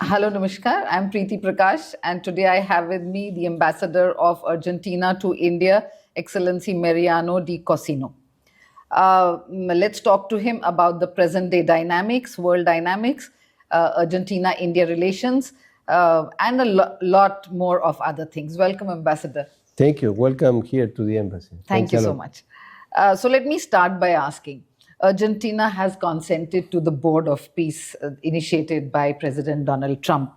Hello, Namaskar. I'm Preeti Prakash, and today I have with me the Ambassador of Argentina to India, Excellency Mariano A Caucino. Let's talk to him about the present day dynamics, world dynamics, Argentina-India relations, and a lot more of other things. Welcome, Ambassador. Thank you. Welcome here to the embassy. Thank you so much. So let me start by asking. Argentina has consented to the Board of Peace initiated by President Donald Trump.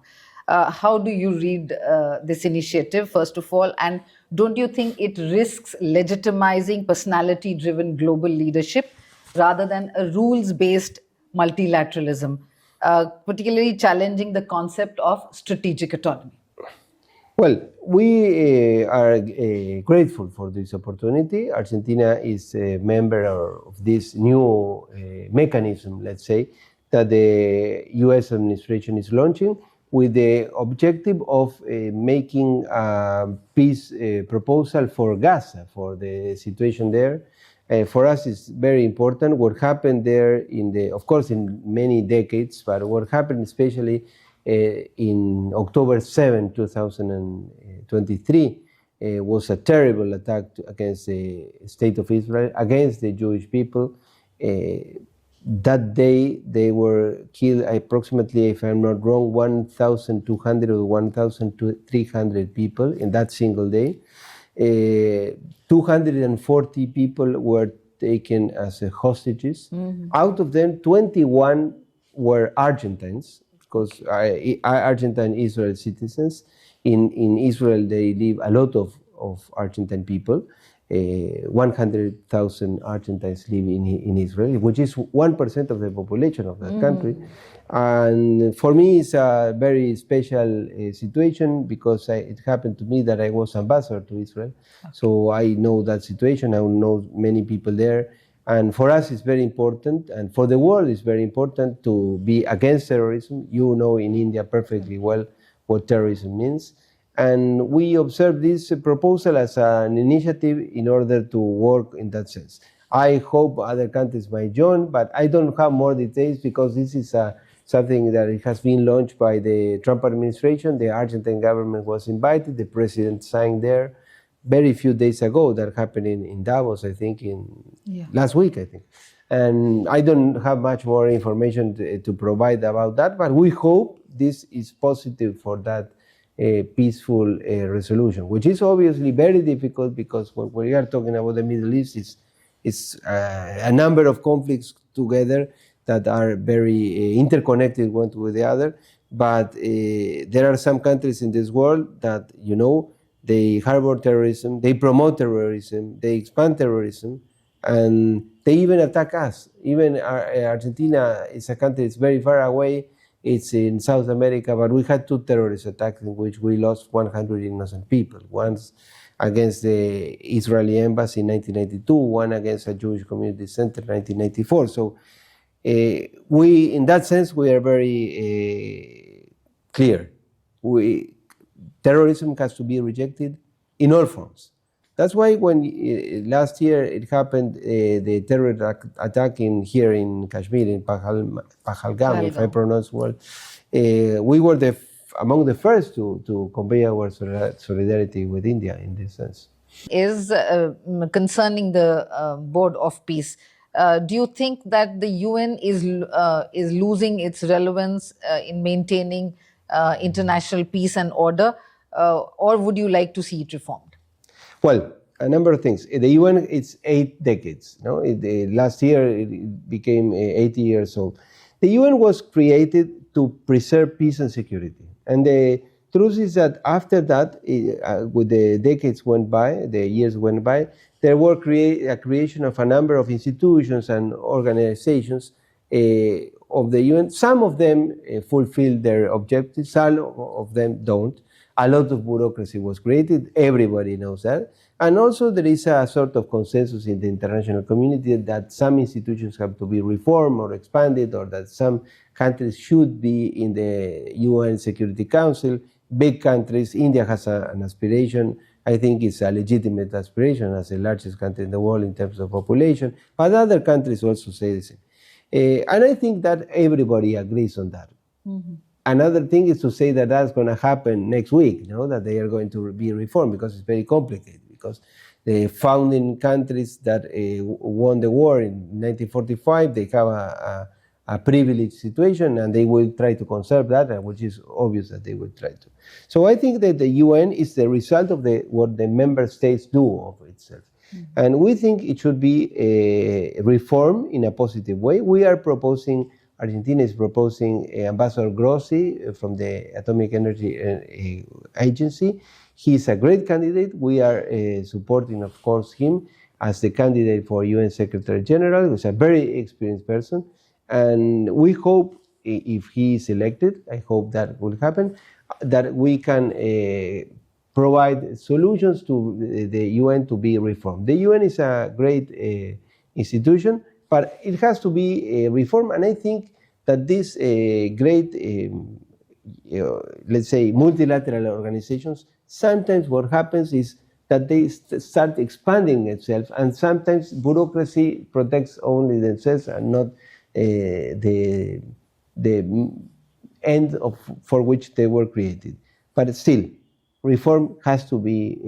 How do you read this initiative, first of all? And don't you think it risks legitimizing personality-driven global leadership rather than a rules-based multilateralism, particularly challenging the concept of strategic autonomy? Well, we are grateful for this opportunity. Argentina is a member of this new mechanism, let's say, that the U.S. administration is launching with the objective of making a peace proposal for Gaza, for the situation there. For us, it's very important what happened there of course, in many decades, but what happened especially in October 7, 2023, was a terrible attack against the state of Israel, against the Jewish people. That day, they were killed approximately, if I'm not wrong, 1,200 or 1,300 people in that single day. 240 people were taken as hostages. Mm-hmm. Out of them, 21 were Argentines, because Argentine Israel citizens. In Israel, they live a lot of Argentine people. 100,000 Argentines live in Israel, which is 1% of the population of that country. And for me, it's a very special situation because it happened to me that I was ambassador to Israel. Okay. So I know that situation. I know many people there. And for us, it's very important, and for the world, it's very important to be against terrorism. You know in India perfectly well what terrorism means. And we observe this proposal as an initiative in order to work in that sense. I hope other countries might join, but I don't have more details because this is something that it has been launched by the Trump administration. The Argentine government was invited, the president signed there. Very few days ago, that happened in Davos, I think, last week, I think. And I don't have much more information to provide about that, but we hope this is positive for that peaceful resolution, which is obviously very difficult because when we are talking about the Middle East, it's a number of conflicts together that are very interconnected one with the other. But there are some countries in this world that, they harbor terrorism, they promote terrorism, they expand terrorism, and they even attack us. Even Argentina is a country that's very far away. It's in South America, but we had 2 terrorist attacks in which we lost 100 innocent people. Once against the Israeli embassy in 1992, one against a Jewish community center in 1994. So in that sense, we are very clear. Terrorism has to be rejected in all forms. That's why when last year it happened, the terror attack here in Kashmir, in Pahalgam, if I pronounce well, we were among the first to convey our solidarity with India in this sense. Is concerning the Board of Peace, do you think that the UN is losing its relevance in maintaining international peace and order, or would you like to see it reformed? Well, a number of things. The UN, it's 8 decades. Last year, it became 80 years old. The UN was created to preserve peace and security. And the truth is that after that, with the decades went by, the years went by, there were a creation of a number of institutions and organizations of the UN. Some of them fulfill their objectives, some of them don't. A lot of bureaucracy was created, everybody knows that. And also there is a sort of consensus in the international community that some institutions have to be reformed or expanded, or that some countries should be in the UN Security Council. Big countries, India has an aspiration. I think it's a legitimate aspiration as the largest country in the world in terms of population, but other countries also say the same. And I think that everybody agrees on that. Mm-hmm. Another thing is to say that that's going to happen next week, that they are going to be reformed, because it's very complicated. Because the founding countries that won the war in 1945, they have a privileged situation, and they will try to conserve that, which is obvious that they will try to. So I think that the UN is the result of what the member states do of itself. Mm-hmm. And we think it should be reformed in a positive way. We are proposing, Argentina is proposing Ambassador Grossi from the Atomic Energy Agency. He's a great candidate. We are supporting, of course, him as the candidate for UN Secretary General. He's a very experienced person. And we hope, if he is elected, I hope that will happen, that we can provide solutions to the UN to be reformed. The UN is a great institution, but it has to be reformed. And I think that these great, let's say, multilateral organizations, sometimes what happens is that they start expanding itself, and sometimes bureaucracy protects only themselves and not the end for which they were created. But still, reform has to be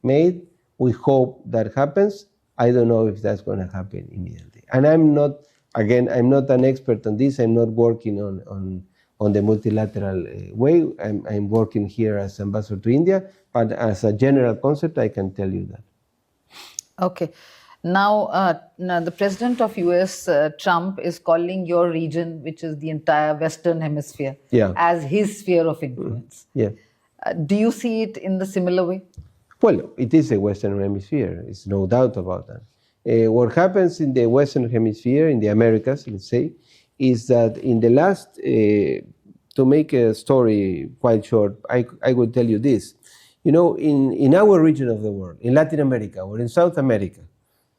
made. We hope that happens. I don't know if that's going to happen immediately. And I'm not an expert on this. I'm not working on the multilateral way. I'm working here as ambassador to India, but as a general concept, I can tell you that. Okay. Now, the president of US, Trump, is calling your region, which is the entire Western Hemisphere, as his sphere of influence. Yeah. Do you see it in the similar way? Well, it is a Western Hemisphere. It's no doubt about that. What happens in the Western Hemisphere, in the Americas, let's say, is that in the last, to make a story quite short, I will tell you this. In our region of the world, in Latin America or in South America,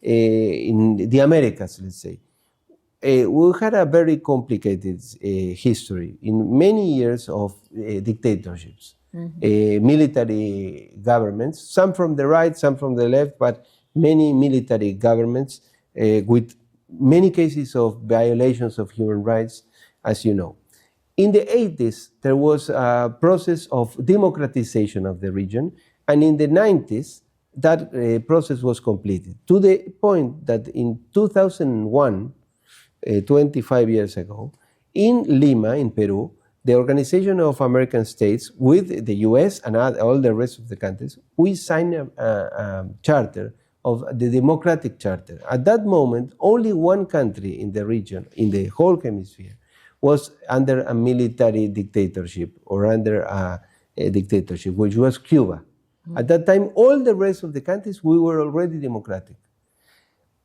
in the Americas, let's say, we had a very complicated history in many years of dictatorships, military governments, some from the right, some from the left, but many military governments with many cases of violations of human rights, as you know. In the 80s, there was a process of democratization of the region, and in the 90s, that process was completed, to the point that in 2001, 25 years ago, in Lima, in Peru, the Organization of American States, with the US and all the rest of the countries, we signed a charter of the Democratic Charter. At that moment, only one country in the region, in the whole hemisphere, was under a military dictatorship or under a dictatorship, which was Cuba. At that time, all the rest of the countries, we were already democratic.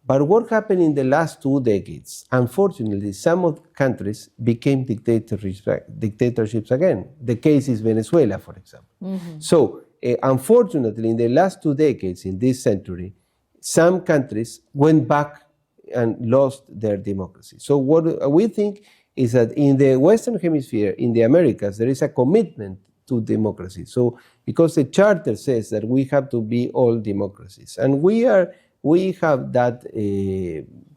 But what happened in the last 2 decades? Unfortunately, some of the countries became dictatorships again. The case is Venezuela, for example. So, unfortunately, in the last 2 decades in this century, some countries went back and lost their democracy. So what we think is that in the Western Hemisphere, in the Americas, there is a commitment to democracy. So, because the charter says that we have to be all democracies, and we have that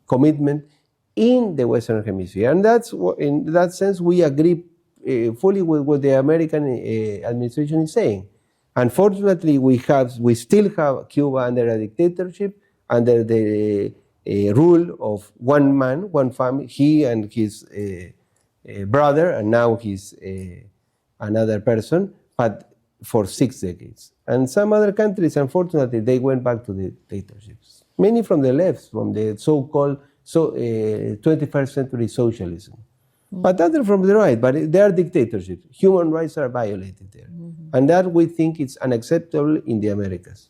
commitment in the Western Hemisphere, and that's what, in that sense, we agree fully with what the American administration is saying. Unfortunately, we still have Cuba under a dictatorship, under the rule of one man, one family, he and his brother, and now he's another person, but for 6 decades. And some other countries, unfortunately, they went back to the dictatorships. Many from the left, from the so-called 21st century socialism. But others from the right, but they are dictatorships. Human rights are violated there. And that we think is unacceptable in the Americas.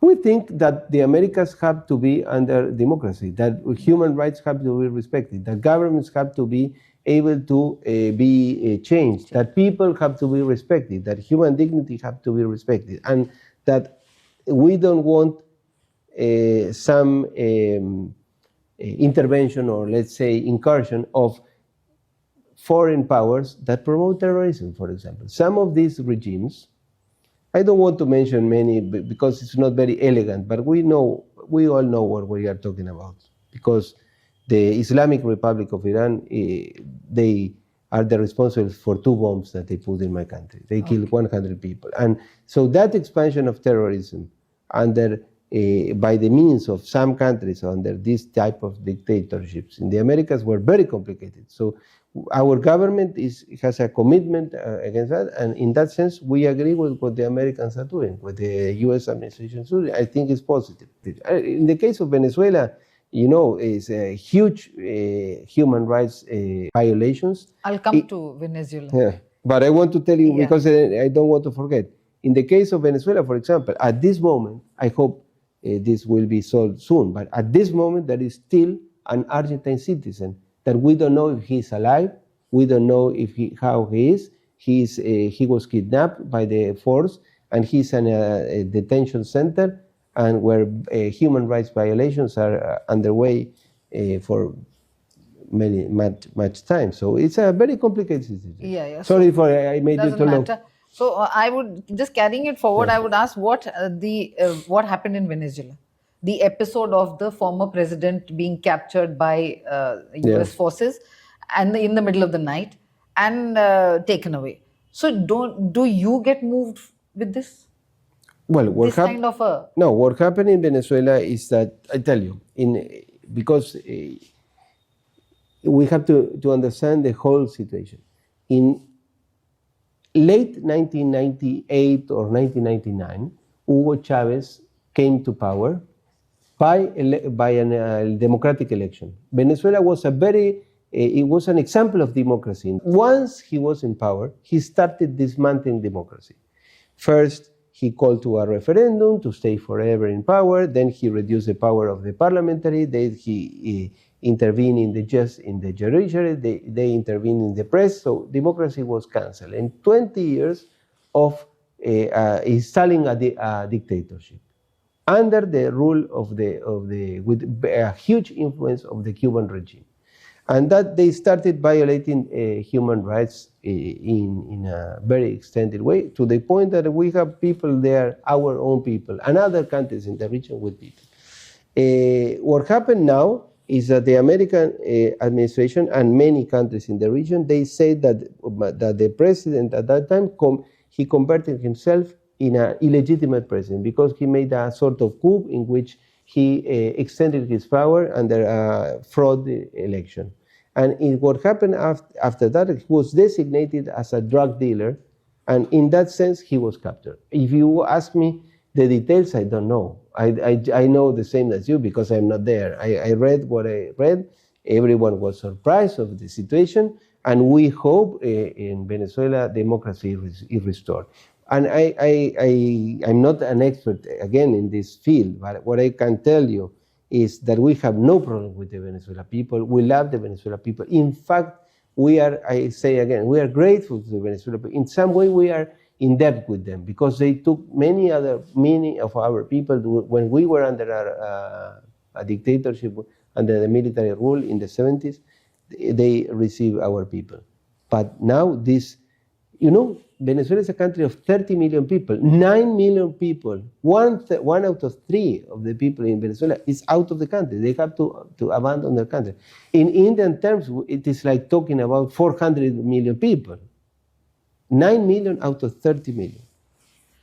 We think that the Americas have to be under democracy, that human rights have to be respected, that governments have to be able to be changed, that people have to be respected, that human dignity have to be respected, and that we don't want some intervention or, let's say, incursion of foreign powers that promote terrorism, for example. Some of these regimes, I don't want to mention many because it's not very elegant, but we all know what we are talking about, because the Islamic Republic of Iran, they are the responsible for 2 bombs that they put in my country. They killed 100 people. And so that expansion of terrorism under by the means of some countries under this type of dictatorships in the Americas were very complicated. So our government has a commitment against that, and in that sense, we agree with what the Americans are doing, what the U.S. administration is doing. I think it's positive. In the case of Venezuela, you know, it's a huge human rights violations. I'll come to Venezuela. Yeah. But I want to tell you, because I don't want to forget, in the case of Venezuela, for example, at this moment, I hope this will be solved soon, but at this moment, there is still an Argentine citizen that we don't know if he's alive, we don't know if how he is. He was kidnapped by the force, and he's in a detention center, and where human rights violations are underway for much time. So it's a very complicated situation. Yeah. Sorry for I made it too long. So I would, just carrying it forward, I would ask what happened in Venezuela, the episode of the former president being captured by U.S. forces, and in the middle of the night, and taken away. So do you get moved with this? Well, what happened in Venezuela is that, I tell you, because we have to understand the whole situation. In late 1998 or 1999, Hugo Chavez came to power by a democratic election. Venezuela was it was an example of democracy. Once he was in power, he started dismantling democracy. First, he called to a referendum to stay forever in power. Then he reduced the power of the parliamentary. Then he intervened in the judiciary. They intervened in the press. So democracy was cancelled. And 20 years of installing a dictatorship under the rule with a huge influence of the Cuban regime. And that they started violating human rights in a very extended way, to the point that we have people there, our own people, and other countries in the region with people. What happened now is that the American administration and many countries in the region, they say that the president at that time, he converted himself in an illegitimate president, because he made a sort of coup in which he extended his power under a fraud election. And what happened after that, he was designated as a drug dealer, and in that sense, he was captured. If you ask me the details, I don't know. I know the same as you, because I'm not there. I read what I read. Everyone was surprised of the situation, and we hope in Venezuela democracy is restored. And I'm not an expert, again, in this field, but what I can tell you is that we have no problem with the Venezuelan people. We love the Venezuelan people. In fact, I say again, we are grateful to the Venezuelan people. In some way, we are in debt with them, because they took many of our people when we were under a dictatorship, under the military rule in the 70s, they received our people. But now Venezuela is a country of 30 million people. 9 million people, one out of 3 of the people in Venezuela is out of the country. They have to abandon their country. In Indian terms, it is like talking about 400 million people. 9 million out of 30 million.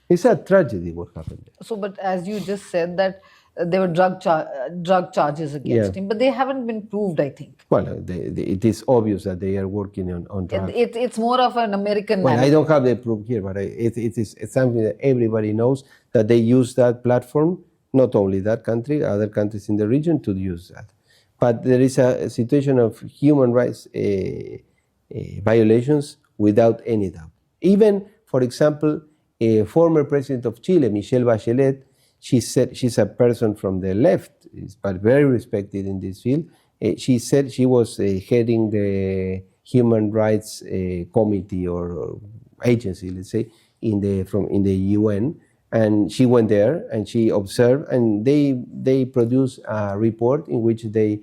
It's a tragedy what happened there. So, but as you just said that there were drug charges against him, but they haven't been proved, I think. Well, it is obvious that they are working on drugs. It's more of an American narrative. I don't have the proof here, but it's something that everybody knows, that they use that platform, not only that country, other countries in the region, to use that. But there is a situation of human rights violations without any doubt. Even, for example, a former president of Chile, Michelle Bachelet, she said, she's a person from the left, but very respected in this field. She said she was heading the human rights committee or agency, let's say, in the UN, and she went there and she observed, and they produced a report in which they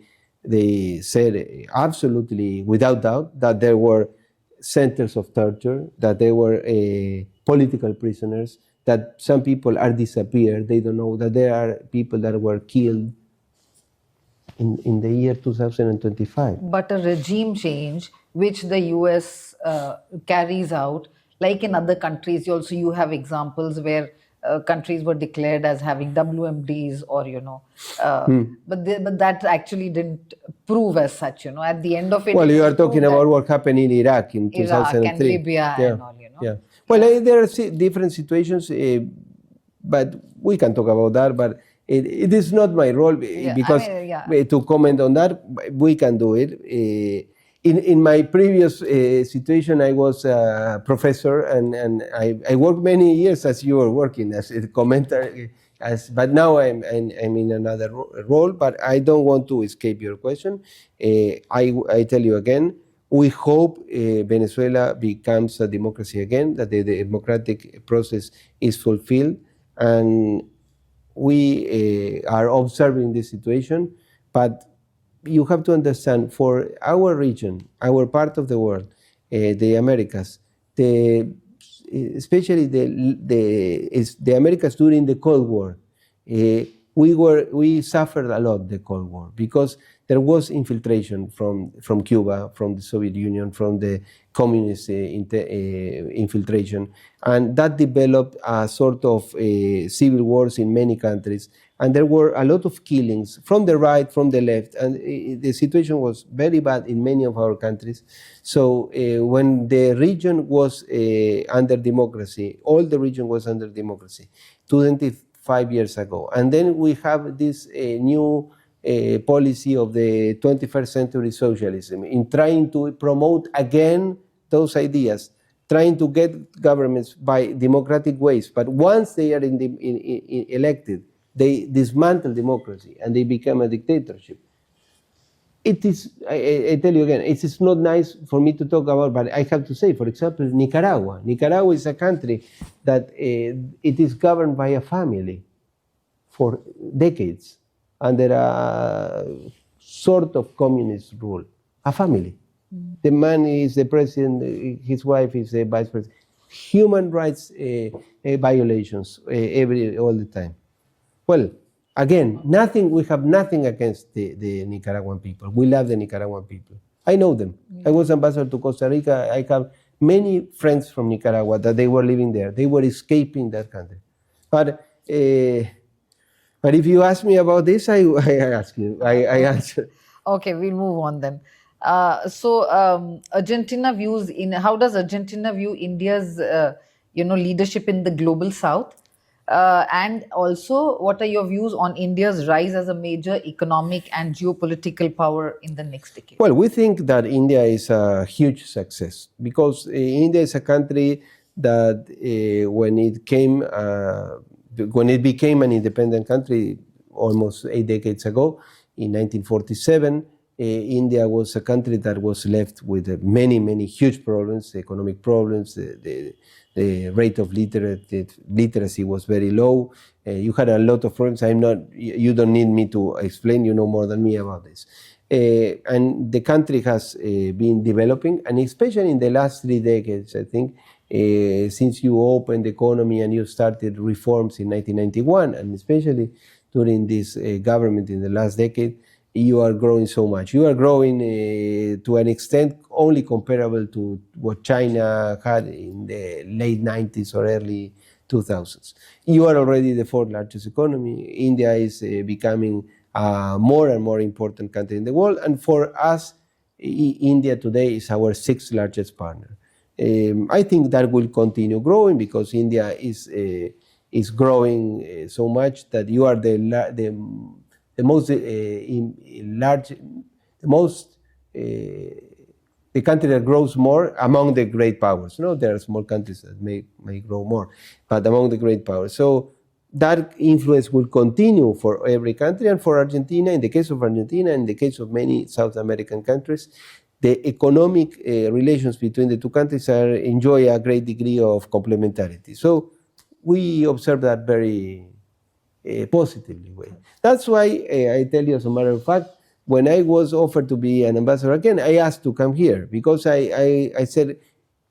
said absolutely without doubt that there were centers of torture, that there were political prisoners, that some people are disappeared, they don't know, that there are people that were killed. in the year 2025. But a regime change which the US carries out, like in other countries, you have examples where countries were declared as having WMDs, or but that actually didn't prove as such. At the end of it, Well, it you was are talking proved about that what happened in Iraq in Iraq and 2003. Libya Yeah, and all. yeah. Well, Yeah. there are different situations, but we can talk about that. But it is not my role because to comment on that, we can do it. In my previous situation, I was a professor, and I worked many years as you were working as a commentator. But now I'm in another role. But I don't want to escape your question. I tell you again, we hope Venezuela becomes a democracy again, that the democratic process is fulfilled, and we are observing this situation. But you have to understand, for our region, our part of the world, the Americas, especially the Americas during the Cold War, we suffered a lot the Cold War because there was infiltration from Cuba, from the Soviet Union, from the communist infiltration, and that developed a sort of civil wars in many countries. And there were a lot of killings from the right, from the left, and the situation was very bad in many of our countries. So when the region was under democracy, all the region was under democracy 25 years ago. And then we have this new policy of the 21st century socialism in trying to promote again those ideas, trying to get governments by democratic ways. But once they are elected, they dismantle democracy and they become a dictatorship. It is, I tell you again, it is not nice for me to talk about, but I have to say, for example, Nicaragua. Nicaragua is a country that it is governed by a family for decades under a sort of communist rule, a family. The man is the president, his wife is the vice president. Human rights violations all the time. Well, again, we have nothing against the Nicaraguan people. We love the Nicaraguan people. I know them. I was ambassador to Costa Rica. I have many friends from Nicaragua that they were living there. They were escaping that country. But if you ask me about this, I ask you. I answer. Okay, we'll move on then. Argentina views how does Argentina view India's leadership in the global South, and also what are your views on India's rise as a major economic and geopolitical power in the next decade? Well, we think that India is a huge success because India is a country that when it became an independent country almost 8 decades ago, in 1947, India was a country that was left with many, many huge problems, economic problems. The rate of literacy was very low. You had a lot of problems. You don't need me to explain. You know more than me about this. And the country has been developing, and especially in the last 3 decades, I think, since you opened the economy and you started reforms in 1991, and especially during this government in the last decade, you are growing so much. You are growing to an extent only comparable to what China had in the late 90s or early 2000s. You are already the 4th largest economy. India is becoming a more and more important country in the world. And for us, India today is our 6th largest partner. I think that will continue growing because India is growing so much that you are the country that grows more among the great powers. There are small countries that may grow more, but among the great powers. So that influence will continue for every country, and for Argentina, in the case of Argentina, in the case of many South American countries, the economic relations between the two countries enjoy a great degree of complementarity. So we observe that very positively way. That's why I tell you, as a matter of fact, when I was offered to be an ambassador again, I asked to come here because I said,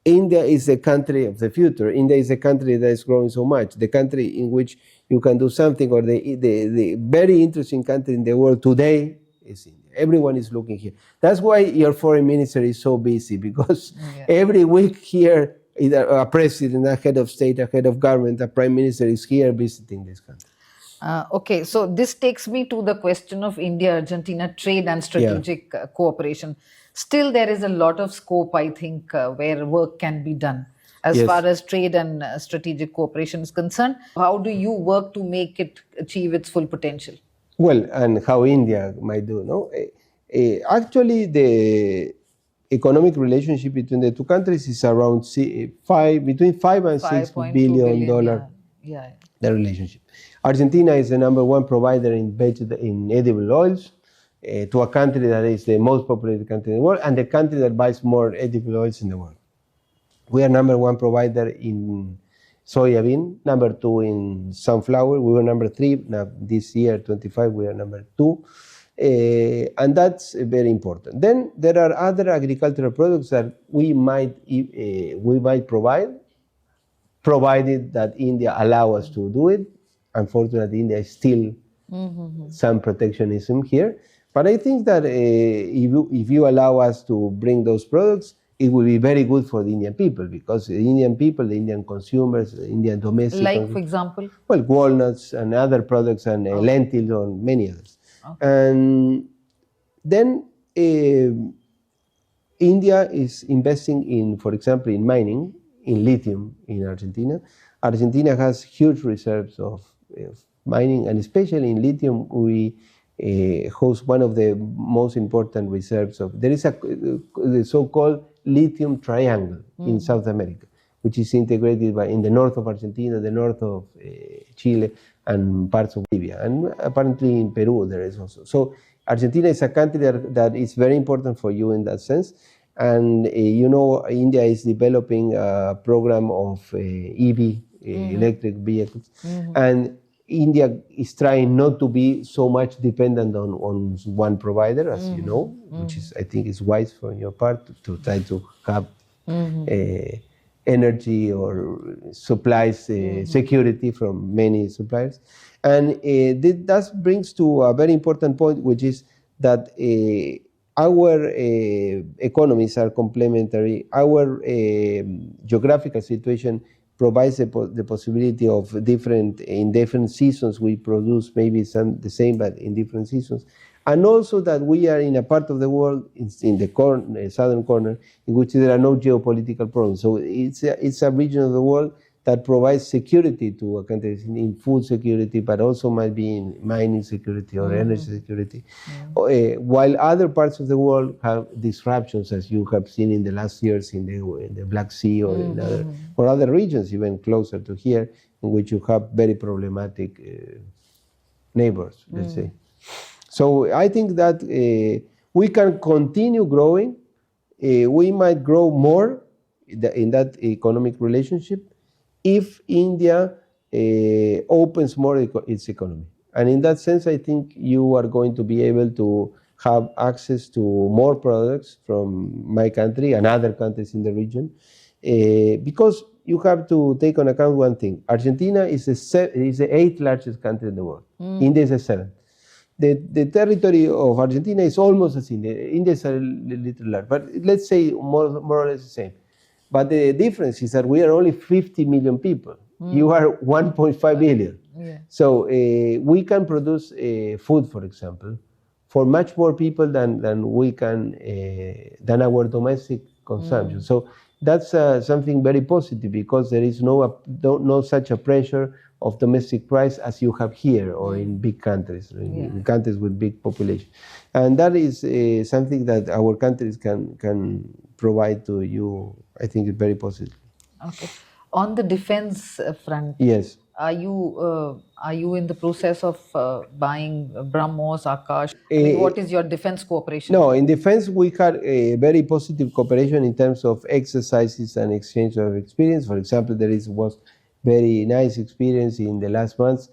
India is the country of the future. India is a country that is growing so much, the country in which you can do something, or the very interesting country in the world today is India. Everyone is looking here. That's why your foreign minister is so busy, because Yeah. every week here, either a president, a head of state, a head of government, a prime minister is here visiting this country. Okay, so this takes me to the question of India-Argentina trade and strategic cooperation. Still, there is a lot of scope, I think, where work can be done as Yes. far as trade and strategic cooperation is concerned. How do you work to make it achieve its full potential? Well, and how India might do, no? Actually, the economic relationship between the two countries is around between $5 and $6 5.2 billion billion, yeah. the relationship. Argentina is the number one provider in edible oils to a country that is the most populated country in the world and the country that buys more edible oils in the world. We are number one provider in soybean, number two in sunflower. We were number three. Now this year, 25, we are number two. And that's very important. Then there are other agricultural products that we might provide, provided that India allow us to do it. Unfortunately, India is still some protectionism here. But I think that if you allow us to bring those products, it will be very good for the Indian people, because the Indian people, the Indian consumers, the Indian domestic Like, for example? well, walnuts and other products and lentils and many others. And then India is investing in, for example, in mining, in lithium in Argentina. Argentina has huge reserves of mining, and especially in lithium, we host one of the most important reserves of. There is the so-called lithium triangle in South America, which is integrated in the north of Argentina, the north of Chile, and parts of Bolivia, and apparently in Peru there is also. So Argentina is a country that is very important for you in that sense. And India is developing a program of EV, electric vehicles, and India is trying not to be so much dependent on one provider, as you know, which is, I think, is wise from your part to try to have energy or supplies security from many suppliers. And that brings to a very important point, which is that our economies are complementary. Our geographical situation provides the possibility of in different seasons we produce maybe the same, but in different seasons. And also that we are in a part of the world, in the southern corner, in which there are no geopolitical problems. So it's a region of the world that provides security to a country, in food security, but also might be in mining security or energy security. While other parts of the world have disruptions, as you have seen in the last years in the Black Sea or in other regions, even closer to here, in which you have very problematic neighbors, let's say. So I think that we can continue growing. We might grow more in that economic relationship if India opens more its economy. And in that sense, I think you are going to be able to have access to more products from my country and other countries in the region, because you have to take on account one thing. Argentina is the 8th largest country in the world. India is the 7th. The territory of Argentina is almost as India. India is a little large, but let's say more or less the same. But the difference is that we are only 50 million people. You are 1.5 billion. Yeah. So we can produce food, for example, for much more people than we can than our domestic consumption. So that's something very positive, because there is no such a pressure of domestic price as you have here or in big countries, in countries with big population. And that is something that our countries can provide to you. I think it's very positive. Okay. On the defense front, yes, are you in the process of buying BrahMos, Akash? I mean, what is your defense cooperation? No, in defense we had a very positive cooperation in terms of exercises and exchange of experience. For example, was very nice experience in the last months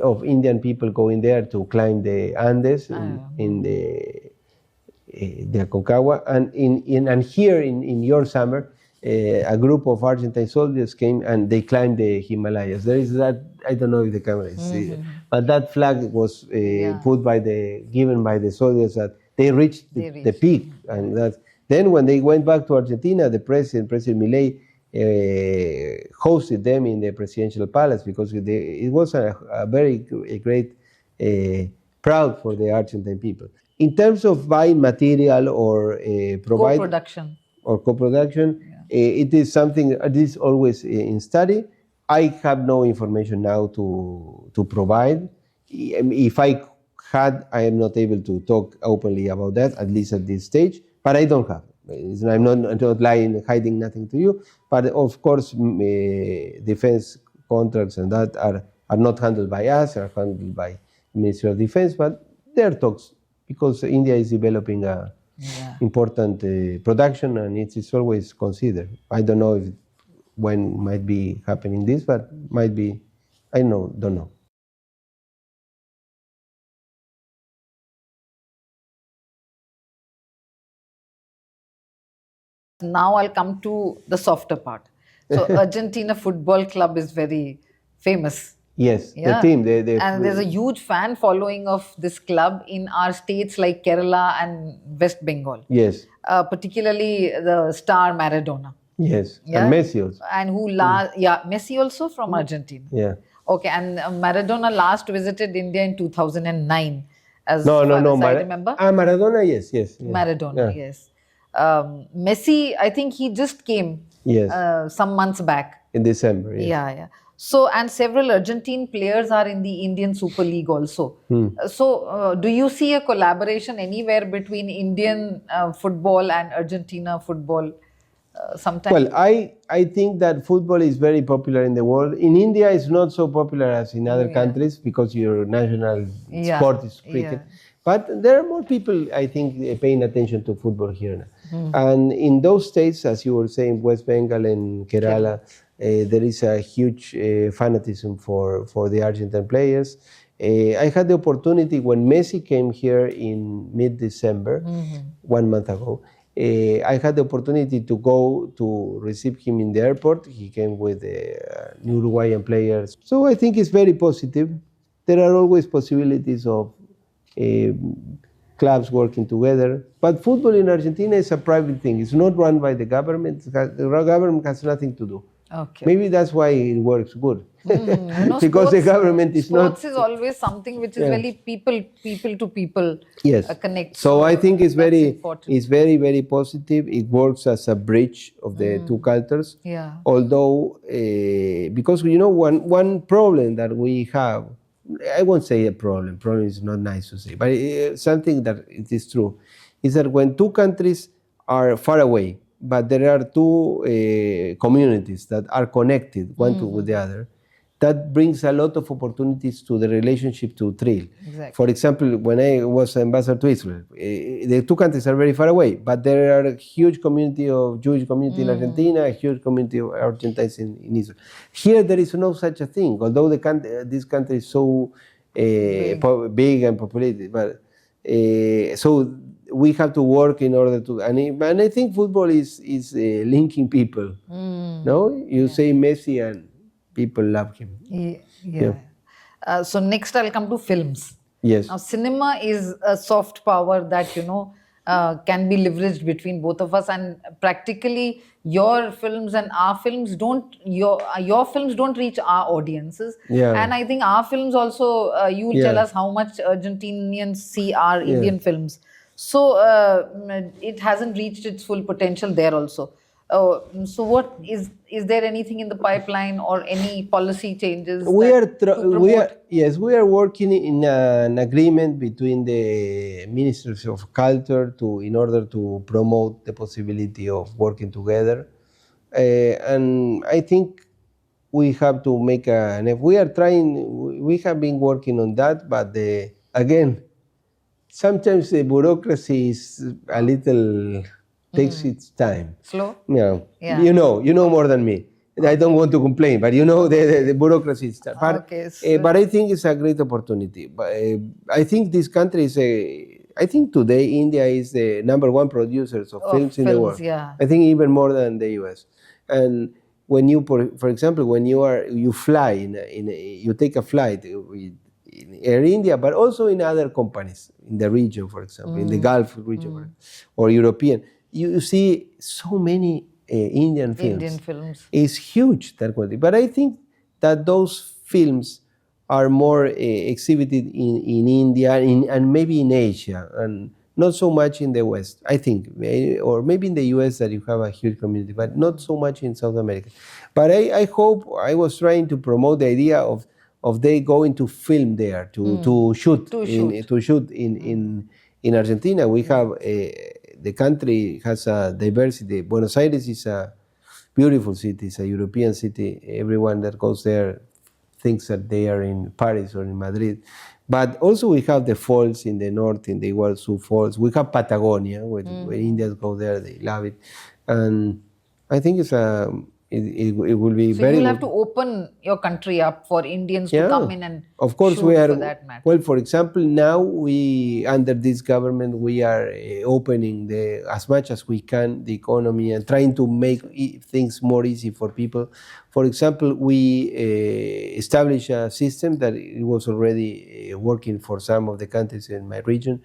of Indian people going there to climb the Andes in the Aconcagua, and here in your summer a group of Argentine soldiers came and they climbed the Himalayas. There is that, I don't know if the camera is seeing, but that flag was given by the soldiers that they reached the peak. And that then when they went back to Argentina, the President Milei, hosted them in the presidential palace because it was a very great proud for the Argentine people. In terms of buying material or provide co-production, it is something that is always in study. I have no information now to provide. If I had, I am not able to talk openly about that, at least at this stage, but I don't have. I'm not lying, hiding nothing to you, but of course, defense contracts and that are not handled by us, are handled by the Ministry of Defense, but there are talks because India is developing a important production and it is always considered. I don't know when might be happening this, but might be, I don't know. Now I'll come to the softer part. So Argentina Football Club is very famous. Yes, the team. And there's a huge fan following of this club in our states like Kerala and West Bengal. Yes. Particularly the star Maradona. Yes, and Messi also. And Messi also from Argentina. Yeah. Okay, and Maradona last visited India in 2009. As no, I remember. Maradona, yes. Maradona, yes. Messi, I think he just came some months back. In December, yes. Yeah. So, and several Argentine players are in the Indian Super League also. So, do you see a collaboration anywhere between Indian football and Argentina football sometime? Well, I think that football is very popular in the world. In India, it's not so popular as in other countries because your national sport is cricket. But there are more people, I think, paying attention to football here now. And in those states, as you were saying, West Bengal and Kerala, there is a huge fanatism for the Argentine players. I had the opportunity when Messi came here in mid-December, 1 month ago. I had the opportunity to go to receive him in the airport. He came with Uruguayan players. So I think it's very positive. There are always possibilities of clubs working together. But football in Argentina is a private thing. It's not run by the government. The government has nothing to do. Okay. Maybe that's why it works good. Because the government is sports is always something which is very people to people connect. So I think it's very, very positive. It works as a bridge of the two cultures. Yeah. Although, because one problem that we have, I won't say a problem. Problem is not nice to say, but something that it is true, is that when two countries are far away, but there are two communities that are connected one with the other, that brings a lot of opportunities to the relationship to thrill. Exactly. For example, when I was ambassador to Israel, the two countries are very far away, but there are a huge community of Jewish community in Argentina, a huge community of Argentines in Israel. Here there is no such a thing, although this country is so big and populated. But so we have to work in order to, and I think football is linking people. No, you say Messi and people love him. So next I'll come to films. Yes. Now cinema is a soft power that can be leveraged between both of us, and practically your films and our films your films don't reach our audiences. And I think our films also you will tell us how much Argentinians see our Indian films. So it hasn't reached its full potential there also. So what is there anything in the pipeline or any policy changes? We are working in an agreement between the ministries of culture in order to promote the possibility of working together, and I think we have to make we are trying. We have been working on that, but again, sometimes the bureaucracy is a little. Takes its time. Slow? Yeah. You know more than me. I don't want to complain, but the bureaucracy is tough. But I think it's a great opportunity. But I think this country is I think today India is the #1 producers of films in the world. Yeah. I think even more than the US. And when you, for example, when you fly you take a flight in Air India, but also in other companies in the region, for example, in the Gulf region or European, you see so many Indian films. Indian films. It's huge, that quality. But I think that those films are more exhibited in India and maybe in Asia, and not so much in the West, I think, or maybe in the US that you have a huge community, but not so much in South America. But I hope, I was trying to promote the idea of they going to film there, to shoot in Argentina. We have the country has a diversity. Buenos Aires is a beautiful city, it's a European city. Everyone that goes there thinks that they are in Paris or in Madrid. But also we have the falls in the north, in the Iguazu Falls. We have Patagonia, when Indians go there, they love it. And I think it will be so very you'll good. have to open your country up for Indians to come in and of course shoot we are, for that matter. well, for example, now under this government, we are opening as much as we can the economy and trying to make things more easy for people. For example, we established a system that it was already working for some of the countries in my region,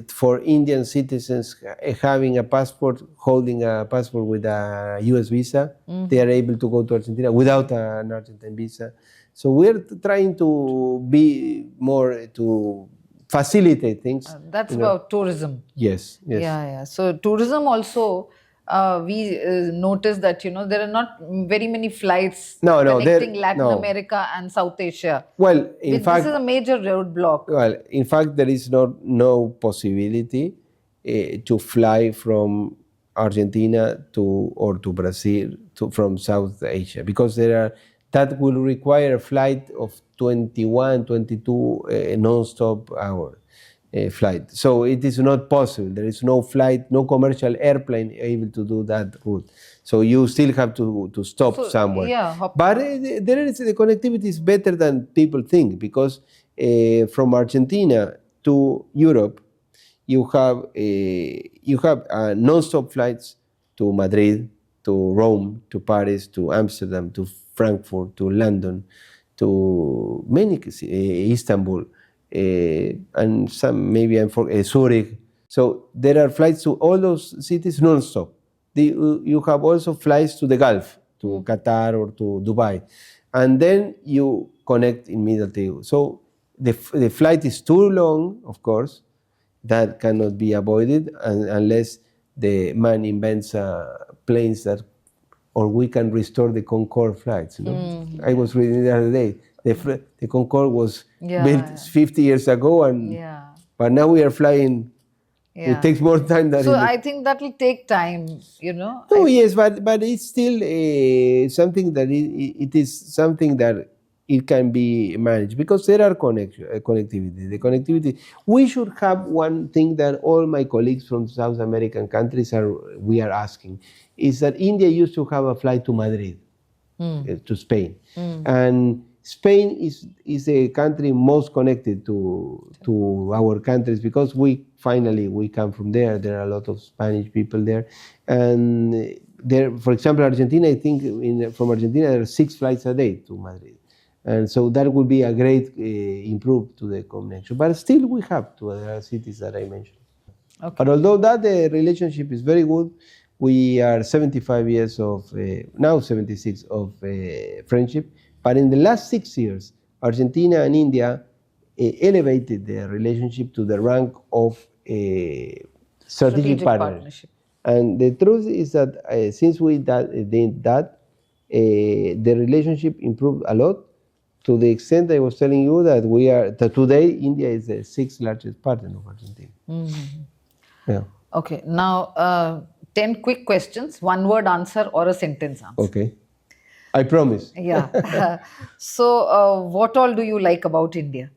for Indian citizens having a passport, holding a passport with a US visa, they are able to go to Argentina without an Argentine visa. So we're trying to be more, to facilitate things. That's about tourism. Yes. Yeah. So tourism also, we noticed that, there are not very many flights connecting Latin America and South Asia. Well, in fact, this is a major roadblock. Well, in fact, there is no possibility to fly from Argentina or to Brazil from South Asia, because that will require a flight of 21, 22 non-stop hour flight. So it is not possible. There is no flight, no commercial airplane able to do that route. So you still have to stop somewhere. But the connectivity is better than people think, because from Argentina to Europe, you have non-stop flights to Madrid, to Rome, to Paris, to Amsterdam, to Frankfurt, to London, to many, Istanbul, and some, maybe I'm for Zurich. So there are flights to all those cities non-stop. You have also flights to the Gulf, to Qatar or to Dubai, and then you connect immediately. So the flight is too long, of course. That cannot be avoided unless the man invents planes that, or we can restore the Concorde flights. I was reading the other day, the Concorde was built 50 years ago, but now we are flying. It takes more time than. So I think that will take time, No, yes, but it's still something that it is something that it can be managed, because there are connectivity. The connectivity. We should have one thing that all my colleagues from South American countries we are asking, is that India used to have a flight to Madrid, to Spain, and Spain is the country most connected to our countries, because we come from there. There are a lot of Spanish people there, and there, for example, Argentina. I think from Argentina there are 6 flights a day to Madrid. And so that would be a great improve to the connection. But still we have to other cities that I mentioned. Okay. But although that the relationship is very good, we are 75 years of, now 76 of friendship. But in the last 6 years, Argentina and India elevated their relationship to the rank of strategic partnership. And the truth is that since we did that, the relationship improved a lot, to the extent I was telling you that today India is the 6th largest partner of Argentina. Yeah. Okay. Now, 10 quick questions, 1-word answer or a sentence answer. Okay. I promise. Yeah. So, what all do you like about India?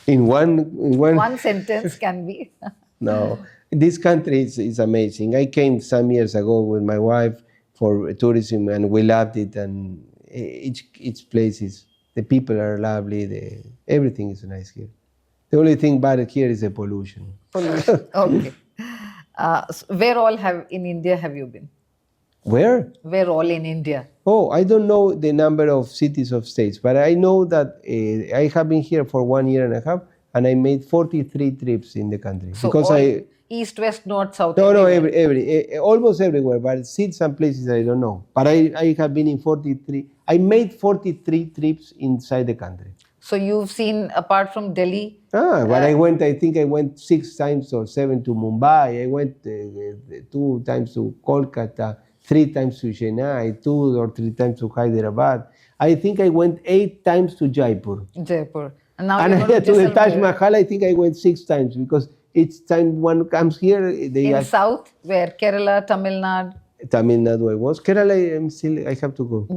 In one sentence can be. No, this country is amazing. I came some years ago with my wife for tourism, and we loved it. And each place the people are lovely. Everything is nice here. The only thing bad here is the pollution. Pollution. Okay. Where all in India have you been? Where? Where all in India? Oh, I don't know the number of cities of states, but I know that I have been here for 1 year and a half, and I made 43 trips in the country. So because all east, west, north, south. No, everywhere. almost everywhere, but still some places I don't know. But I have been in 43. I made 43 trips inside the country. So you've seen, apart from Delhi. But I think I went 6 times or 7 to Mumbai. I went 2 times to Kolkata, 3 times to Chennai, 2 or 3 times to Hyderabad. I think I went 8 times to Jaipur. Jaipur. And now And to the Taj Mahal, I think I went 6 times, because each time one comes here, they in south, where? Kerala, Tamil Nadu? Tamil Nadu I was. Kerala, I have to go.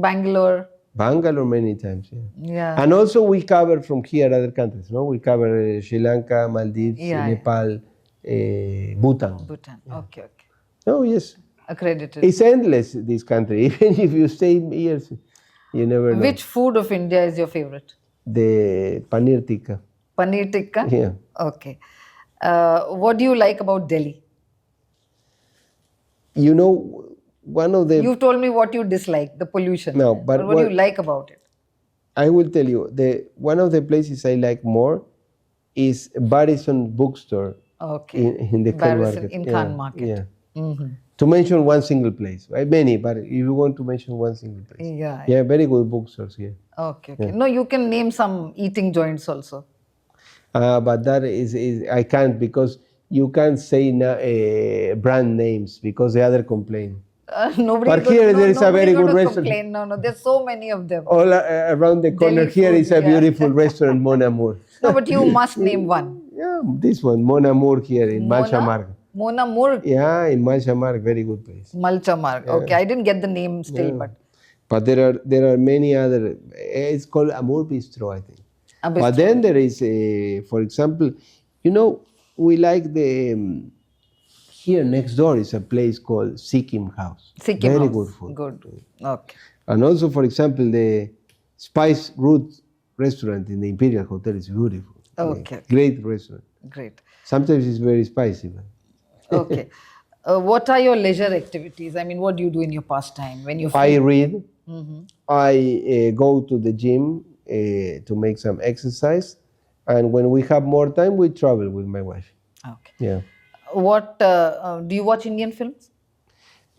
Bangalore many times, yeah. Yeah. And also we cover from here other countries, no? We cover Sri Lanka, Maldives, Nepal, Bhutan. Bhutan. Yeah. Okay. Oh, yes. Accredited. It's endless, this country. Even if you stay years, you never know. Which food of India is your favorite? The paneer tikka. Paneer tikka? Yeah. Okay. What do you like about Delhi? You know, one of the... You've told me what you dislike, the pollution. No, but what do you like about it? I will tell you, one of the places I like more is Barrison Bookstore. Okay. In the Khan Market. In Khan Market. Yeah. Mm-hmm. To mention one single place, right? Many, but if you want to mention one single place. Yeah, very good bookstores here. Okay. Yeah. No, you can name some eating joints also. But that is I can't, because you can't say brand names, because the other complain. But here there is a very good restaurant. Complain. No, there's so many of them. All around the corner here is a beautiful restaurant, Mon Amour. No, but you must name one. Yeah, this one, Mon Amour here in Malcha Marg. Mon Amour? Yeah, in Malcha Marg, very good place. Malcha Marg. Yeah. Okay, I didn't get the name still, but there are many other. It's called Amour Bistro, I think. But then there is, for example, we like here next door is a place called Sikkim House. Sikkim Very House. good food. Good. Okay. And also, for example, the Spice Root restaurant in the Imperial Hotel is beautiful. Okay. Great restaurant. Great. Sometimes it's very spicy. But okay. What are your leisure activities? I mean, what do you do in your pastime when you're free? I read. I go to the gym to make some exercise. And when we have more time, we travel with my wife. Okay. Yeah. What do you watch Indian films?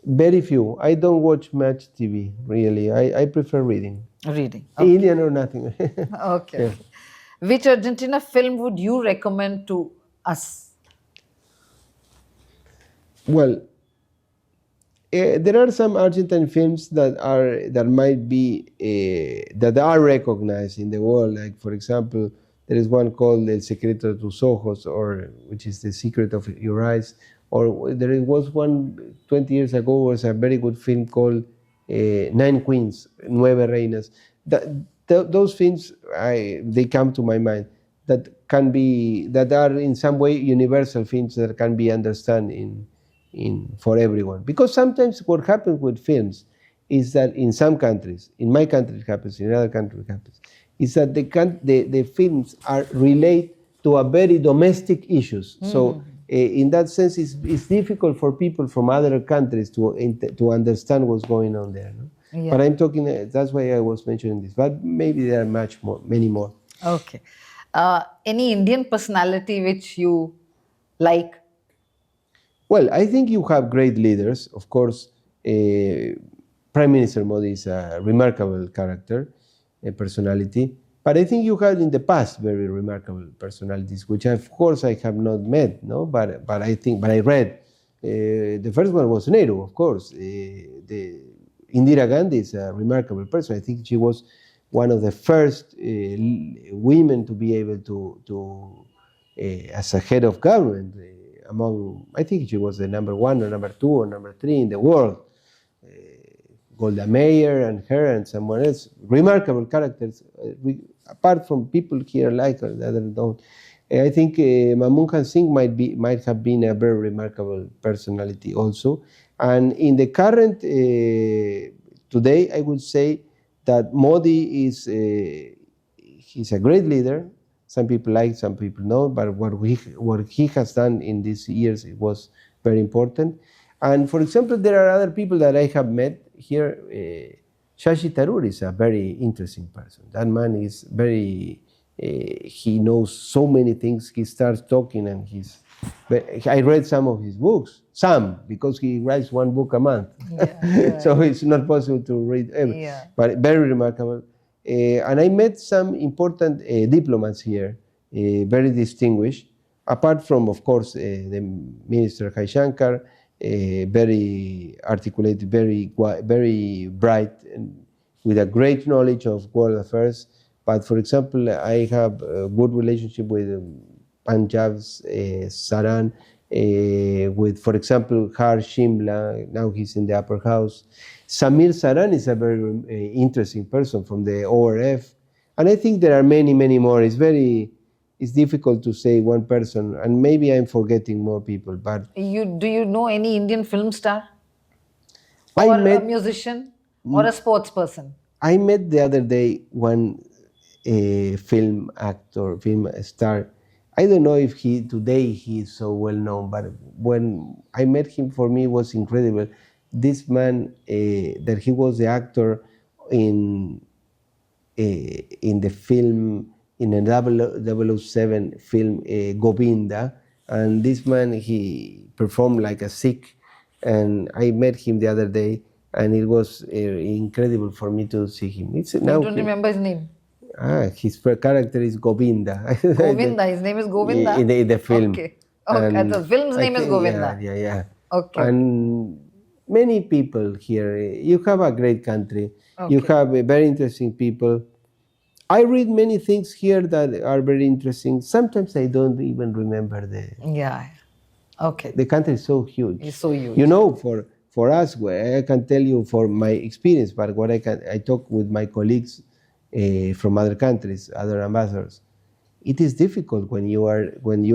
Very few. I don't watch much TV, really. I prefer reading. Reading. Okay. Indian or nothing. Okay. Yeah. Which Argentina film would you recommend to us? Well, there are some Argentine films that might be that are recognized in the world. Like, for example, there is one called El Secreto de tus Ojos, which is The Secret of Your Eyes. Or there was one 20 years ago, was a very good film called Nine Queens, Nueve Reinas. Those films, they come to my mind, that are in some way universal films that can be understood for everyone. Because sometimes what happens with films is that in some countries, in my country it happens, in other countries it happens, is that the films are related to a very domestic issues. So in that sense, it's difficult for people from other countries to understand what's going on there. No? Yeah. But I'm talking, that's why I was mentioning this. But maybe there are many more. Okay. Any Indian personality which you like? Well, I think you have great leaders. Of course, Prime Minister Modi is a remarkable character, a personality. But I think you had in the past very remarkable personalities, which of course I have not met, no. But I read. The first one was Nehru, of course. Indira Gandhi is a remarkable person. I think she was one of the first women to be able to as a head of government. I think she was the number 1 or number 2 or number 3 in the world. Golda Meir and her and someone else, remarkable characters. Apart from people here like her, the others don't. I think Manmohan Singh might have been a very remarkable personality also. And in the current today, I would say that Modi he's a great leader. Some people like, some people know, but what he has done in these years, it was very important. And for example, there are other people that I have met here. Shashi Tharoor is a very interesting person. That man is very, he knows so many things. He starts talking and I read some of his books, because he writes one book a month. So it's not possible to read every, but very remarkable. And I met some important diplomats here, very distinguished, apart from, of course, the Minister Jaishankar, very articulated, very bright, and with a great knowledge of world affairs. But for example, I have a good relationship with Punjab's Saran, with, for example, Har Shimla, now he's in the upper house. Samir Saran is a very interesting person from the ORF. And I think there are many, many more. It's difficult to say one person, and maybe I'm forgetting more people. But do you know any Indian film star? Or a musician? Or a sports person? I met the other day one film actor, film star. I don't know if today he is so well known, but when I met him, for me, it was incredible. This man, that he was the actor in the film, in a 007 film, Govinda, and this man, he performed like a Sikh, and I met him the other day, and it was incredible for me to see him. You don't remember his name? His character is Govinda. Govinda, his name is Govinda? In the film. Okay. The film's name is Govinda. Yeah. Okay. And many people here. You have a great country. Okay. You have very interesting people. I read many things here that are very interesting. Sometimes I don't even remember Okay. The country is so huge. It's so huge. You know, for us, I can tell you for my experience, but what I talk with my colleagues from other countries, other ambassadors. It is difficult when you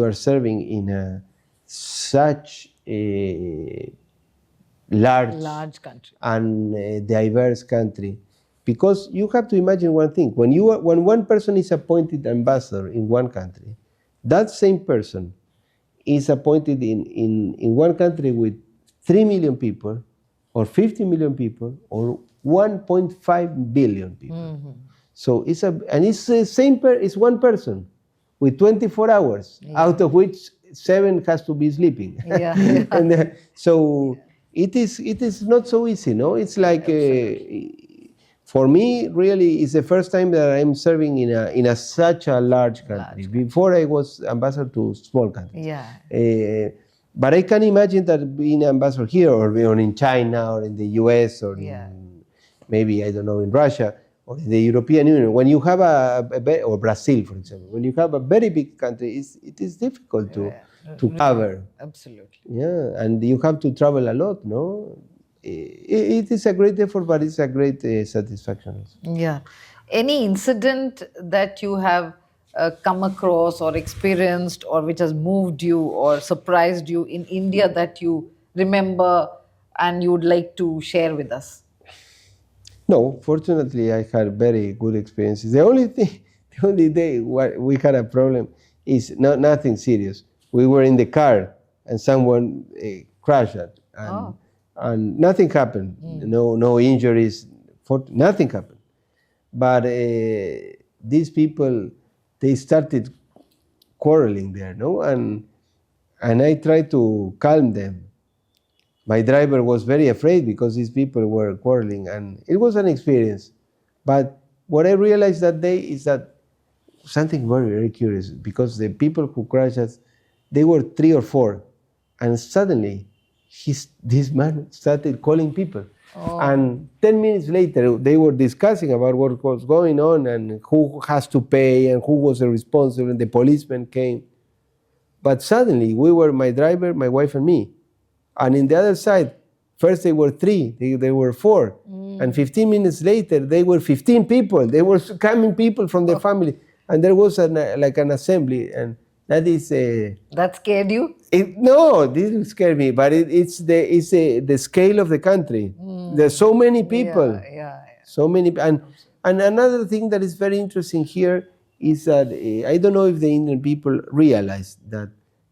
are serving in such a large country and diverse country, because you have to imagine one thing: when one person is appointed ambassador in one country, that same person is appointed in one country with 3 million people, or 50 million people, or 1.5 billion people. Mm-hmm. So it's the same it's one person with 24 hours, out of which 7 has to be sleeping. And so it is not so easy, no? It's like for me, really, it's the first time that I'm serving in such a large country. Before I was ambassador to small countries. But I can imagine that being ambassador here, or in China, or in the US, or in, maybe, I don't know, in Russia, or in the European Union, when you have or Brazil, for example, when you have a very big country, it is difficult to cover. Absolutely. Yeah, and you have to travel a lot, no? It is a great effort, but it's a great satisfaction also. Yeah. Any incident that you have come across or experienced, or which has moved you or surprised you in India that you remember and you would like to share with us? No, fortunately, I had very good experiences. The only day we had a problem is nothing serious. We were in the car and someone crashed it, and nothing happened. No injuries. Nothing happened. But these people, they started quarreling there, no? And I tried to calm them. My driver was very afraid because these people were quarreling, and it was an experience. But what I realized that day is that something very, very curious, because the people who crashed us, they were 3 or 4, and suddenly this man started calling people. And 10 minutes later, they were discussing about what was going on and who has to pay and who was the responsible, and the policeman came. But suddenly, we were my driver, my wife, and me. And in the other side, first they were 3, they were 4. And 15 minutes later, they were 15 people. They were coming people from the family. And there was like an assembly. And that is... that scared you? No, it didn't scare me. But it's the scale of the country. There's so many people. Yeah. So many. And another thing that is very interesting here is that I don't know if the Indian people realize that,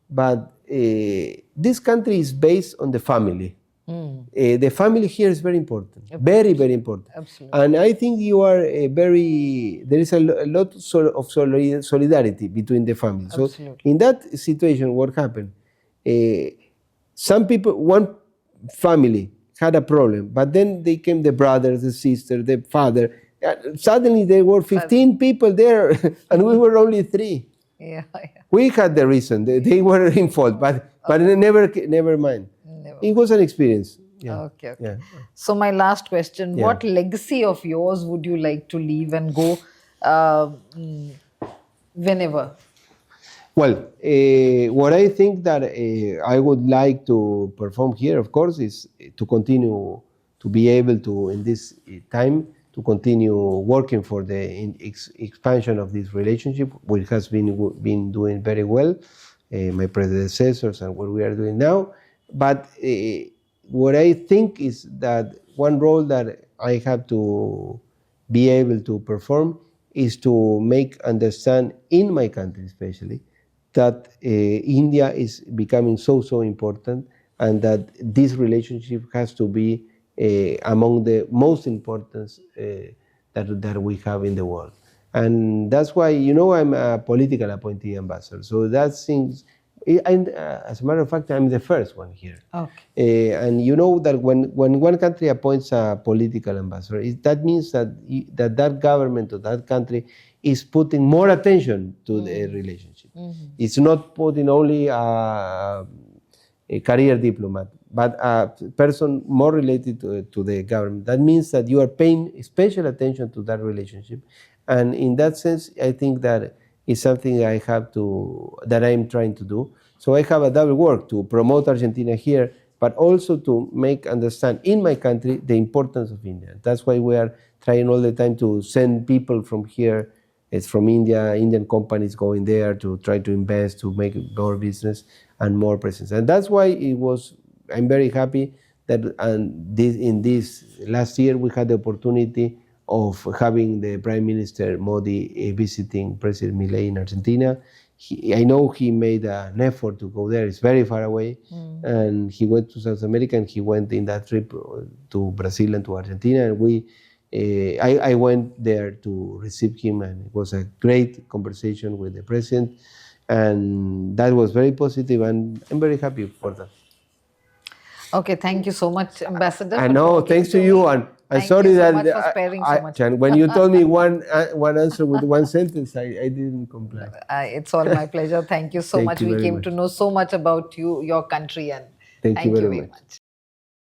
but this country is based on the family. The family here is very important, very, very important. Absolutely. And I think you are there is a lot of solidarity between the families. So Absolutely. in that situation, what happened? Some people, one family had a problem, but then they came the brother, the sister, the father. Suddenly there were 15 people there, and we were only 3. Yeah. We had the reason; they were in fault, but never mind. It was an experience. Yeah. Okay. Yeah. So my last question: Yeah. what legacy of yours would you like to leave and go whenever? Well, what I think that I would like to perform here, of course, is to continue to be able to, in this time, to continue working for the expansion of this relationship, which has been doing very well, my predecessors and what we are doing now. But what I think is that one role that I have to be able to perform is to make understand in my country especially that India is becoming so important, and that this relationship has to be among the most important that we have in the world. And that's why, I'm a political appointee ambassador. So that things, and as a matter of fact, I'm the first one here. Okay. And you know that when one country appoints a political ambassador, that means that that government or that country is putting more attention to the relationship. It's not putting only a career diplomat, but a person more related to the government. That means that you are paying special attention to that relationship. And in that sense, I think that is something that I'm trying to do. So I have a double work to promote Argentina here, but also to make understand in my country the importance of India. That's why we are trying all the time to send people from here. It's from India, Indian companies going there to try to invest, to make more business and more presence. And that's why I'm very happy that in this last year we had the opportunity of having the Prime Minister Modi visiting President Milei in Argentina. I know he made an effort to go there. It's very far away. And he went to South America, and he went in that trip to Brazil and to Argentina. And I went there to receive him, and it was a great conversation with the president. And that was very positive, and I'm very happy for that. Okay, thank you so much, Ambassador. I know, thanks to you. And I'm sorry you so that much for sparing so much. when you told me one answer with one sentence, I didn't comply. It's all my pleasure. Thank you so Thank much. you We very came much. to know so much about you, your country, and Thank you very very much. much.